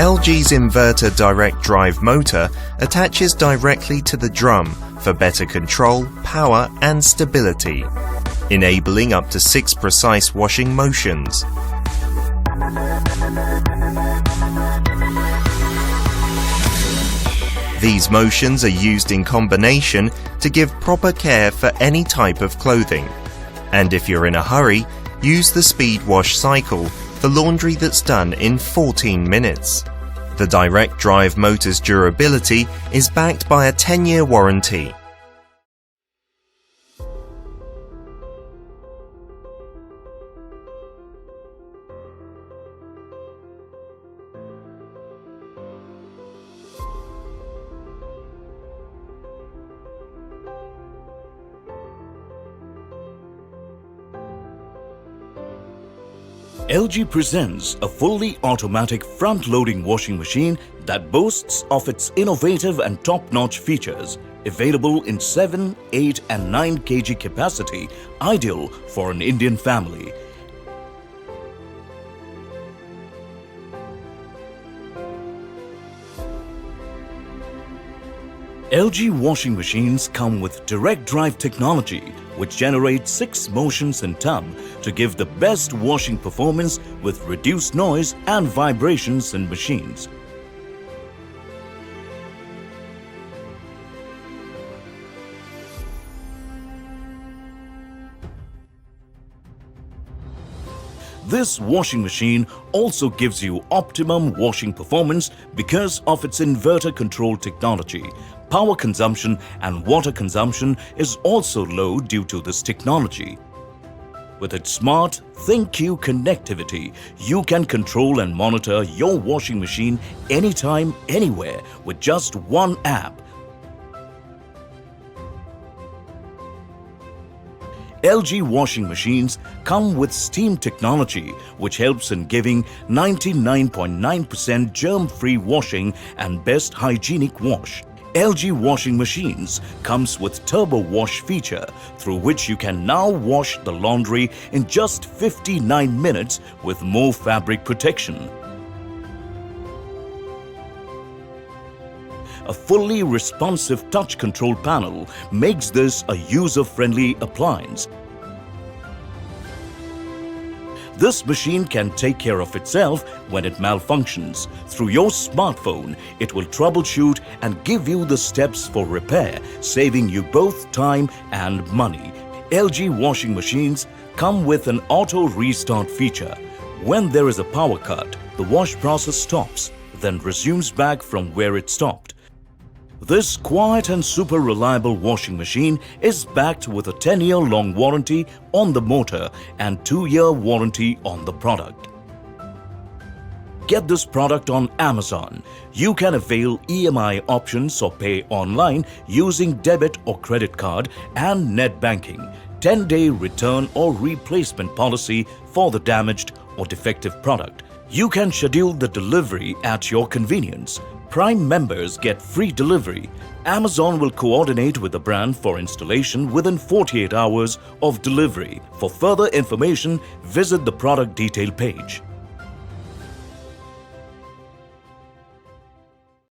LG's inverter direct drive motor attaches directly to the drum for better control, power and stability, enabling up to 6 precise washing motions. These motions are used in combination to give proper care for any type of clothing. And if you're in a hurry, use the speed wash cycle for laundry that's done in 14 minutes. The direct drive motor's durability is backed by a 10-year warranty. LG presents a fully automatic front-loading washing machine that boasts of its innovative and top-notch features, available in 7, 8 and 9 kg capacity, ideal for an Indian family. LG washing machines come with direct drive technology, which generates 6 motions in tub to give the best washing performance with reduced noise and vibrations in machines. This washing machine also gives you optimum washing performance because of its inverter control technology. Power consumption and water consumption is also low due to this technology. With its smart ThinQ connectivity, you can control and monitor your washing machine anytime, anywhere with just one app. LG washing machines come with steam technology, which helps in giving 99.9% germ-free washing and best hygienic wash. LG washing machines comes with turbo wash feature, through which you can now wash the laundry in just 59 minutes with more fabric protection. A fully responsive touch control panel makes this a user-friendly appliance. This machine can take care of itself when it malfunctions. Through your smartphone, it will troubleshoot and give you the steps for repair, saving you both time and money. LG washing machines come with an auto restart feature. When there is a power cut, the wash process stops, then resumes back from where it stopped. This quiet and super reliable washing machine is backed with a 10-year long warranty on the motor and 2-year warranty on the product. Get this product on Amazon. You can avail EMI options or pay online using debit or credit card and net banking. 10-day return or replacement policy for the damaged or defective product. You can schedule the delivery at your convenience. Prime members get free delivery. Amazon will coordinate with the brand for installation within 48 hours of delivery. For further information, visit the product detail page.